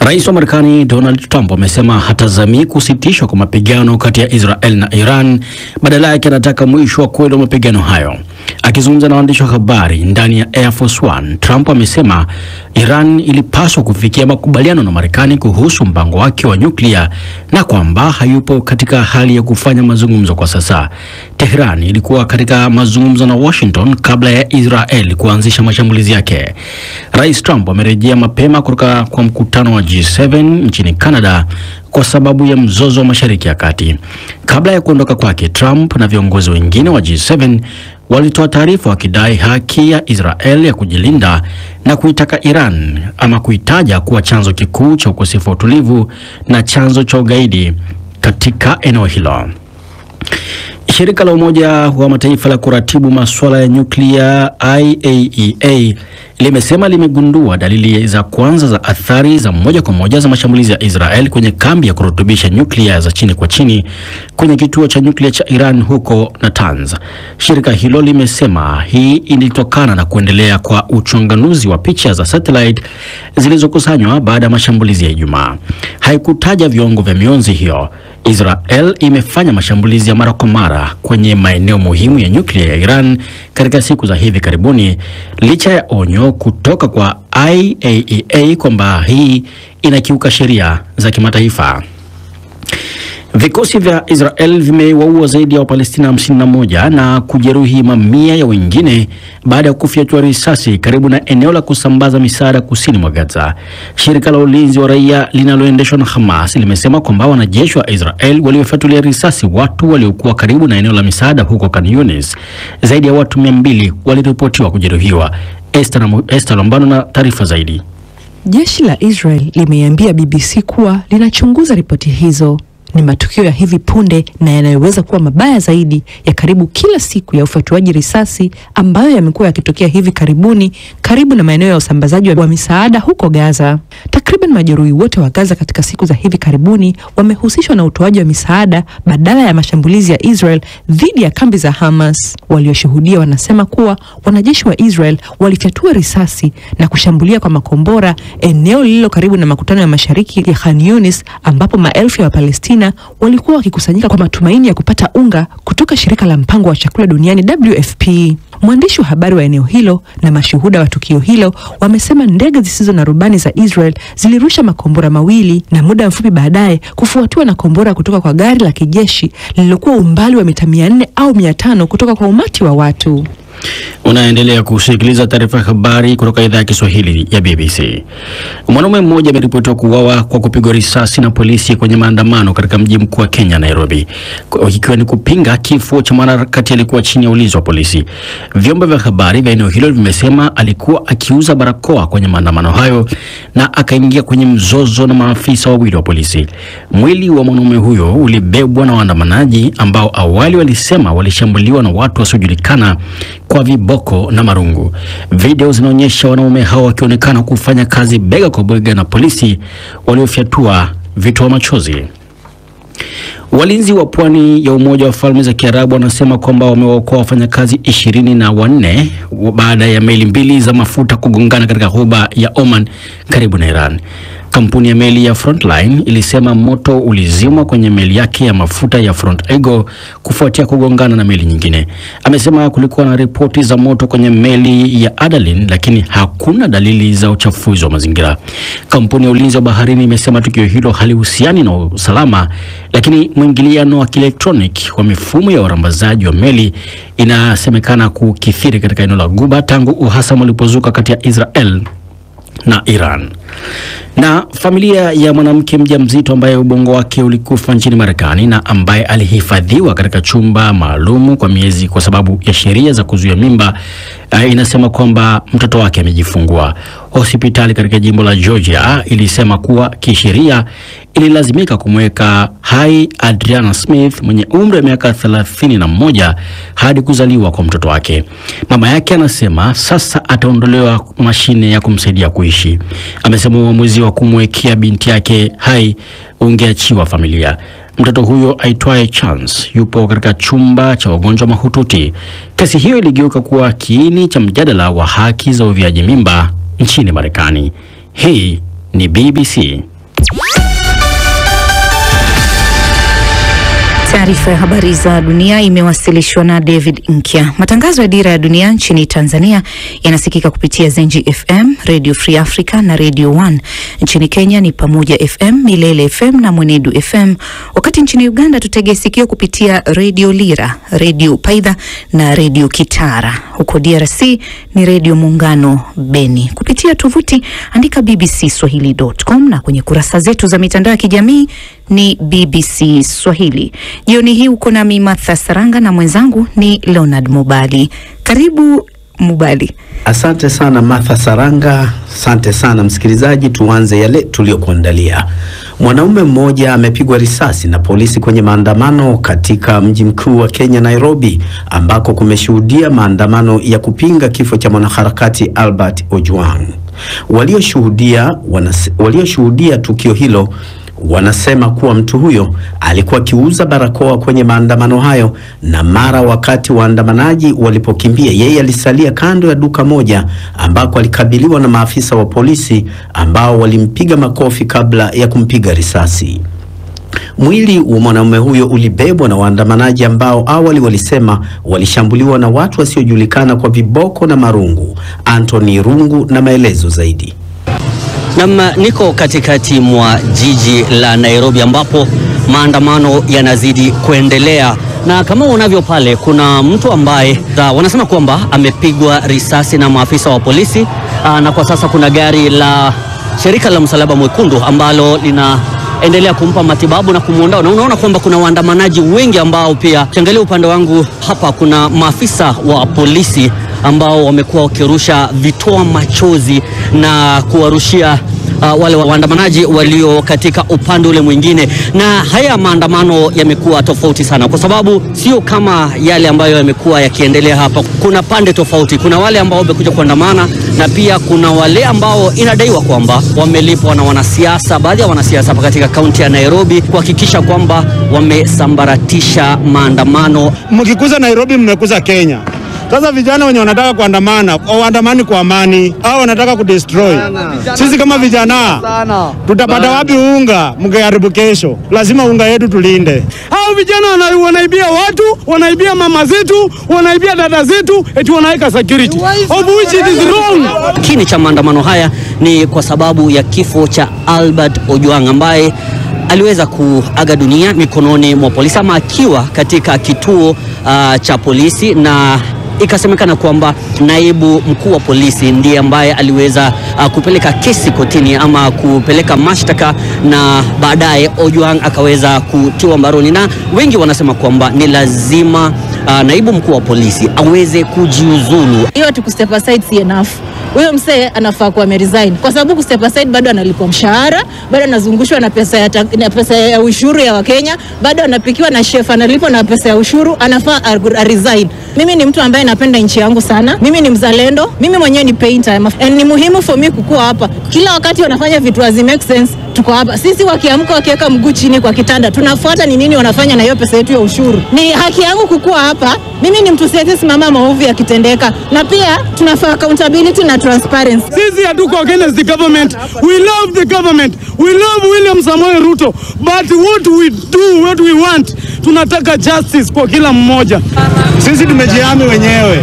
Rais wa Marekani Donald Trump amesema hatazamii kusitishwa kwa mapigano kati ya Israel na Iran, badala yake anataka mwisho wa kweli wa mapigano hayo. Akizungumza na waandishi wa habari ndani ya Air Force One, Trump amesema Iran ilipaswa kufikia makubaliano na Marekani kuhusu mpango wake wa nyuklia na kwamba hayupo katika hali ya kufanya mazungumzo kwa sasa. Tehran ilikuwa katika mazungumzo na Washington kabla ya Israel kuanzisha mashambulizi yake. Rais Trump amerejea mapema kutoka kwa mkutano wa G7 nchini Canada kwa sababu ya mzozo wa Mashariki ya Kati. Kabla ya kuondoka kwake, Trump na viongozi wengine wa G7 walitoa taarifa wakidai haki ya Israel ya kujilinda na kuitaka Iran ama kuitaja kuwa chanzo kikuu cha ukosefu wa utulivu na chanzo cha ugaidi katika eneo hilo. Shirika la Umoja wa Mataifa la kuratibu masuala ya nyuklia IAEA limesema limegundua dalili za kwanza za athari za moja kwa moja za mashambulizi ya Israel kwenye kambi ya kurutubisha nyuklia za chini kwa chini kwenye kituo cha nyuklia cha Iran huko Natanz. Shirika hilo limesema hii ilitokana na kuendelea kwa uchunganuzi wa picha za satellite zilizokusanywa baada ya mashambulizi ya Ijumaa. Haikutaja viwango vya mionzi hiyo. Israel imefanya mashambulizi ya mara kwa mara kwenye maeneo muhimu ya nyuklia ya Iran katika siku za hivi karibuni, licha ya onyo kutoka kwa IAEA kwamba hii inakiuka sheria za kimataifa. Vikosi vya Israel vimewaua zaidi ya Wapalestina 51 na kujeruhi mamia ya wengine baada ya kufyatua risasi karibu na eneo la kusambaza misaada kusini mwa Gaza. Shirika la ulinzi wa raia linaloendeshwa na Hamas limesema kwamba wanajeshi wa Israel waliofyatulia risasi watu waliokuwa karibu na eneo la misaada huko Khan Yunis. Zaidi ya watu 200 waliripotiwa kujeruhiwa. Esther Lombano na taarifa zaidi. Jeshi la Israel limeambia BBC kuwa linachunguza ripoti hizo. Ni matukio ya hivi punde na yanayoweza kuwa mabaya zaidi ya karibu kila siku ya ufyatuaji risasi ambayo yamekuwa yakitokea hivi karibuni karibu na maeneo ya usambazaji wa misaada huko Gaza. Takriban majeruhi wote wa Gaza katika siku za hivi karibuni wamehusishwa na utoaji wa misaada badala ya mashambulizi ya Israel dhidi ya kambi za Hamas. Walioshuhudia wanasema kuwa wanajeshi wa Israel walifyatua risasi na kushambulia kwa makombora eneo lililo karibu na makutano ya mashariki ya Khan Yunis, ambapo maelfu ya Wapalestina walikuwa wakikusanyika kwa matumaini ya kupata unga kutoka shirika la mpango wa chakula duniani WFP. Mwandishi wa habari wa eneo hilo na mashuhuda wa tukio hilo wamesema ndege zisizo na rubani za Israel zilirusha makombora mawili na muda mfupi baadaye kufuatiwa na kombora kutoka kwa gari la kijeshi lililokuwa umbali wa mita 400 au 500 kutoka kwa umati wa watu. Unaendelea kusikiliza taarifa ya habari kutoka idhaa ya Kiswahili ya BBC. Mwanaume mmoja ameripotiwa kuuawa kwa kupigwa risasi na polisi kwenye maandamano katika mji mkuu wa Kenya, Nairobi, ikiwa ni kupinga kifo cha mwanaharakati alikuwa chini ya ulinzi wa polisi. Vyombo vya habari vya eneo hilo vimesema alikuwa akiuza barakoa kwenye maandamano hayo na akaingia kwenye mzozo na maafisa wawili wa polisi. Mwili wa mwanaume huyo ulibebwa na waandamanaji ambao awali walisema walishambuliwa na watu wasiojulikana kwa viboko na marungu. Video zinaonyesha wanaume hao wakionekana kufanya kazi bega kwa bega na polisi waliofyatua vitoa machozi. Walinzi wa pwani ya Umoja wa Falme za Kiarabu wanasema kwamba wamewaokoa wafanyakazi 24 baada ya meli mbili za mafuta kugongana katika ghuba ya Oman karibu na Iran. Kampuni ya meli ya Frontline ilisema moto ulizimwa kwenye meli yake ya mafuta ya Front Eagle kufuatia kugongana na meli nyingine. Amesema kulikuwa na ripoti za moto kwenye meli ya Adalin, lakini hakuna dalili za uchafuzi wa mazingira. Kampuni ya ulinzi wa baharini imesema tukio hilo halihusiani na usalama, lakini mwingiliano wa kielektroniki wa mifumo ya urambazaji wa meli inasemekana kukithiri katika eneo la Ghuba tangu uhasama ulipozuka kati ya Israel na Iran. Na familia ya mwanamke mjamzito ambaye ubongo wake ulikufa nchini Marekani na ambaye alihifadhiwa katika chumba maalumu kwa miezi kwa sababu ya sheria za kuzuia mimba inasema kwamba mtoto wake amejifungua. Hospitali katika jimbo la Georgia ilisema kuwa kisheria ililazimika kumweka hai Adriana Smith mwenye umri wa miaka 31 hadi kuzaliwa kwa mtoto wake. Mama yake anasema sasa ataondolewa mashine ya kumsaidia kuishi. Amesema uamuzi wa kumwekea binti yake hai ungeachiwa familia. Mtoto huyo aitwaye Chance yupo katika chumba cha wagonjwa mahututi. Kesi hiyo iligeuka kuwa kiini cha mjadala wa haki za uviaji mimba nchini Marekani. Hii ni BBC. Taarifa ya habari za dunia imewasilishwa na David Nkya. Matangazo ya Dira ya Dunia nchini Tanzania yanasikika kupitia Zenji FM, Radio Free Africa na Radio 1. Nchini Kenya ni Pamoja FM, Milele FM na Mwenedu FM. Wakati nchini Uganda tutege sikio kupitia Radio Lira, Radio Paidha na Radio Kitara. Huko DRC ni Radio Muungano Beni. Kupitia tovuti andika bbcswahili.com na kwenye kurasa zetu za mitandao ya kijamii ni BBC Swahili. Jioni hii uko na mimi Martha Saranga na mwenzangu ni Leonard Mubali. Karibu Mubali. Asante sana Martha Saranga, asante sana msikilizaji. Tuanze yale tuliokuandalia. Mwanaume mmoja amepigwa risasi na polisi kwenye maandamano katika mji mkuu wa Kenya Nairobi, ambako kumeshuhudia maandamano ya kupinga kifo cha mwanaharakati Albert Ojwang. Walioshuhudia tukio hilo wanasema kuwa mtu huyo alikuwa akiuza barakoa kwenye maandamano hayo, na mara wakati waandamanaji walipokimbia yeye alisalia kando ya duka moja ambako alikabiliwa na maafisa wa polisi ambao walimpiga makofi kabla ya kumpiga risasi. Mwili wa mwanaume huyo ulibebwa na waandamanaji ambao awali walisema walishambuliwa na watu wasiojulikana kwa viboko na marungu. Anthony Rungu na maelezo zaidi. Niko katikati mwa jiji la Nairobi ambapo maandamano yanazidi kuendelea, na kama unavyo pale kuna mtu ambaye wanasema kwamba amepigwa risasi na maafisa wa polisi, na kwa sasa kuna gari la shirika la Msalaba Mwekundu ambalo linaendelea kumpa matibabu na kumuondoa, na unaona kwamba kuna waandamanaji wengi ambao pia, kiangalia upande wangu hapa kuna maafisa wa polisi ambao wamekuwa wakirusha vitoa machozi na kuwarushia wale waandamanaji walio katika upande ule mwingine. Na haya maandamano yamekuwa tofauti sana, kwa sababu sio kama yale ambayo yamekuwa yakiendelea hapa. Kuna pande tofauti, kuna wale ambao wamekuja kuandamana na pia kuna wale ambao inadaiwa kwamba wamelipwa na wanasiasa, baadhi ya wanasiasa hapa katika kaunti ya Nairobi kuhakikisha kwamba wamesambaratisha maandamano. Mkikuza Nairobi mmekuza Kenya. Sasa vijana wenye wanataka kuandamana, waandamani kwa amani, au wanataka kudestroy. Sisi kama vijana tutapata wapi unga mkiharibu kesho? Lazima unga yetu tulinde. Hao vijana wanaibia watu, wanaibia mama zetu, wanaibia dada zetu, eti wanaweka security. Of which it is wrong. Kini cha maandamano haya ni kwa sababu ya kifo cha Albert Ojwang ambaye aliweza kuaga dunia mikononi mwa polisi ama akiwa katika kituo cha polisi, na ikasemekana kwamba naibu mkuu wa polisi ndiye ambaye aliweza kupeleka kesi kotini ama kupeleka mashtaka, na baadaye Ojwang akaweza kutiwa mbaroni. Na wengi wanasema kwamba ni lazima naibu mkuu wa polisi aweze kujiuzulu. Hiyo tu step aside si enough. Huyo msee anafaa kuwa resign, kwa sababu step aside bado analipwa mshahara, bado anazungushwa na pesa ya ushuru ya Wakenya, bado anapikiwa na chef analipwa na pesa ya ushuru, anafaa resign. Mimi ni mtu ambaye napenda nchi yangu sana. Mimi ni mzalendo, mimi mwenyewe ni painter, and ni muhimu for me kukua hapa. Kila wakati wanafanya vitu hazi make sense, tuko hapa. Sisi wakiamka wakiweka mguu chini kwa kitanda, tunafuata ni nini wanafanya na hiyo pesa yetu ya ushuru. Ni haki yangu kukua hapa. Mimi ni mtu siwezi simama maovu yakitendeka, na pia tunafaa accountability na transparency. Sisi hatuko against the government. We love the government. We love William Samoei Ruto. But what we want, tunataka justice kwa kila mmoja. Sisi tumejihami wenyewe.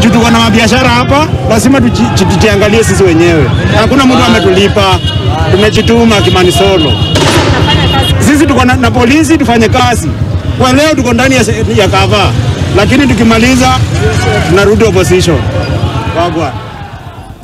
Tuko na biashara hapa, lazima tujiangalie sisi wenyewe. Hakuna mtu ametulipa. Tumejituma kimani solo. Sisi tuko na polisi tufanye kazi. Kwa leo tuko ndani ya cover, lakini tukimaliza tunarudi opposition. Wagwa.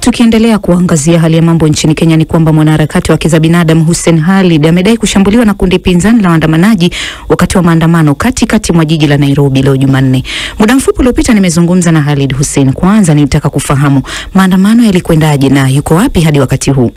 Tukiendelea kuangazia hali ya mambo nchini Kenya ni kwamba mwanaharakati wa haki za binadamu Hussein Khalid amedai kushambuliwa na kundi pinzani la waandamanaji wakati wa maandamano katikati mwa jiji la Nairobi leo Jumanne. Muda mfupi uliopita nimezungumza na Khalid Hussein. Kwanza nilitaka kufahamu maandamano yalikwendaje na yuko wapi hadi wakati huu.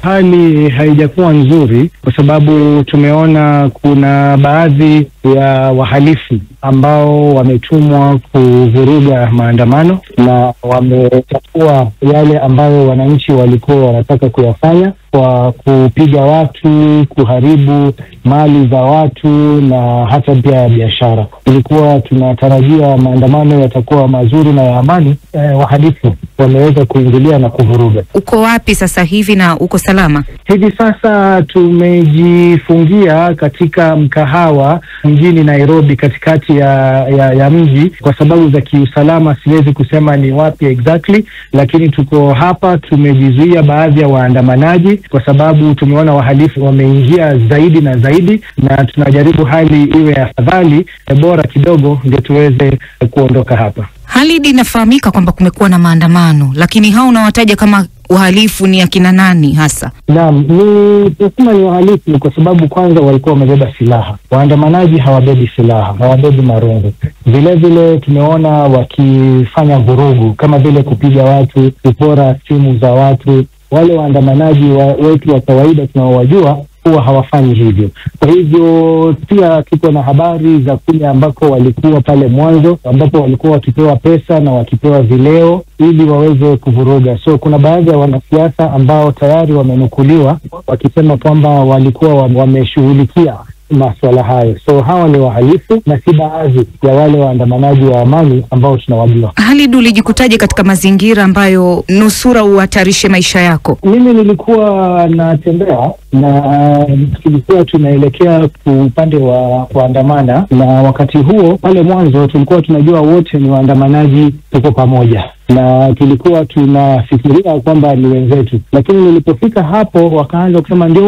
Hali haijakuwa nzuri kwa sababu tumeona kuna baadhi ya wahalifu ambao wametumwa kuvuruga maandamano na wamechukua yale ambayo wananchi walikuwa wanataka kuyafanya kwa kupiga watu, kuharibu mali za watu na hata pia biashara. Ilikuwa tunatarajia maandamano yatakuwa mazuri na ya amani, wahalifu wameweza kuingilia na kuvuruga. Uko wapi sasa hivi na uko salama? Hivi sasa tumejifungia katika mkahawa mjini Nairobi, katikati ya mji. Kwa sababu za kiusalama siwezi kusema ni wapi exactly, lakini tuko hapa, tumejizuia baadhi ya waandamanaji kwa sababu tumeona wahalifu wameingia zaidi na zaidi, na tunajaribu hali iwe afadhali, bora kidogo ndio tuweze kuondoka hapa. Halid, inafahamika kwamba kumekuwa na maandamano, lakini hao unawataja kama wahalifu ni akina nani hasa? Naam, tunasema ni wahalifu kwa sababu kwanza walikuwa wamebeba silaha. Waandamanaji hawabebi silaha, hawabebi marungu. Vile vile tumeona wakifanya vurugu kama vile kupiga watu, kupora simu za watu. Wale waandamanaji wetu wa kawaida tunaowajua huwa hawafanyi hivyo. Kwa hivyo pia tuko na habari za kule ambako walikuwa pale mwanzo, ambapo walikuwa wakipewa pesa na wakipewa vileo ili waweze kuvuruga. So kuna baadhi ya wanasiasa ambao tayari wamenukuliwa wakisema kwamba walikuwa wameshughulikia masuala hayo. So hawa ni wahalifu na si baadhi ya wale waandamanaji wa amani ambao tunawajua. Halid, ulijikutaje katika mazingira ambayo nusura uhatarishe maisha yako? Mimi nilikuwa natembea na tulikuwa tunaelekea upande wa kuandamana, na wakati huo pale mwanzo tulikuwa tunajua wote ni waandamanaji, tuko pamoja na tulikuwa tunafikiria kwamba ni wenzetu, lakini nilipofika hapo wakaanza kusema ndio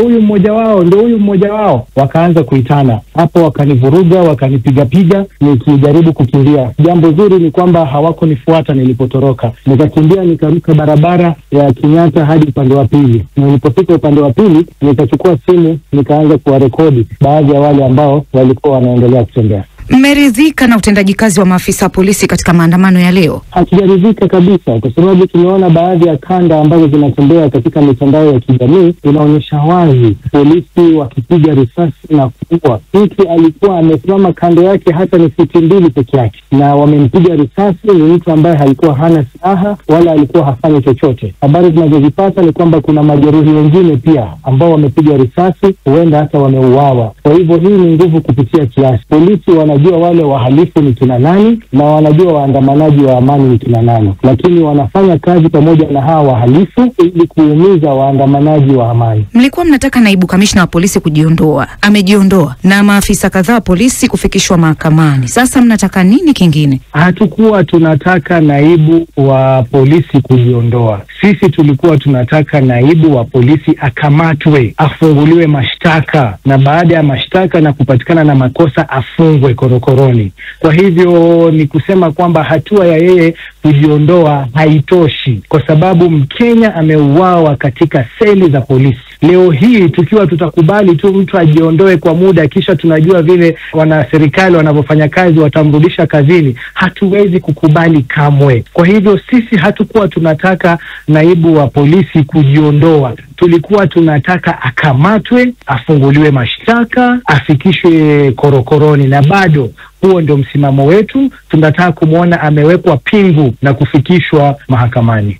huyu mmoja wao, wakaanza kuitana hapo, wakanivuruga, wakanipiga nikijaribu kukimbia. Jambo zuri ni kwamba hawakunifuata nilipotoroka, nikakimbia nikaruka barabara ya Kenyatta hadi upande wa pili. Nilipofika upande wa pili nikachukua simu nikaanza kuwarekodi baadhi ya wale ambao walikuwa wanaendelea kutembea. Mmeridhika na utendaji kazi wa maafisa polisi katika maandamano ya leo? Hatujaridhika kabisa, kwa sababu tumeona baadhi ya kanda ambazo zinatembea katika mitandao ya kijamii inaonyesha wazi polisi wakipiga risasi na kuua. Mtu alikuwa amesimama kando yake hata ni futi 2 peke yake, na wamempiga risasi. Ni mtu ambaye halikuwa hana silaha wala alikuwa hafanyi chochote. Habari tunazozipata ni kwamba kuna majeruhi wengine pia ambao wamepiga risasi, huenda hata wameuawa. Kwa hivyo hii ni nguvu kupitia kiasi. Polisi wanajua wale wahalifu ni kina nani na wanajua waandamanaji wa amani ni kina nani, lakini wanafanya kazi pamoja na hawa wahalifu ili kuumiza waandamanaji wa amani. Mlikuwa mnataka naibu kamishna wa polisi kujiondoa, amejiondoa, na maafisa kadhaa wa polisi kufikishwa mahakamani. Sasa mnataka nini kingine? Hatukuwa tunataka naibu wa polisi kujiondoa. Sisi tulikuwa tunataka naibu wa polisi akamatwe, afunguliwe mashtaka, na baada ya mashtaka na kupatikana na makosa afungwe korokoroni. Kwa hivyo ni kusema kwamba hatua ya yeye kujiondoa haitoshi, kwa sababu Mkenya ameuawa katika seli za polisi. Leo hii tukiwa tutakubali tu mtu ajiondoe kwa muda, kisha tunajua vile wana serikali wanavyofanya kazi, watamrudisha kazini, hatuwezi kukubali kamwe. Kwa hivyo sisi hatukuwa tunataka naibu wa polisi kujiondoa, tulikuwa tunataka akamatwe, afunguliwe mashtaka, afikishwe korokoroni, na bado huo ndio msimamo wetu. Tunataka kumwona amewekwa pingu na kufikishwa mahakamani.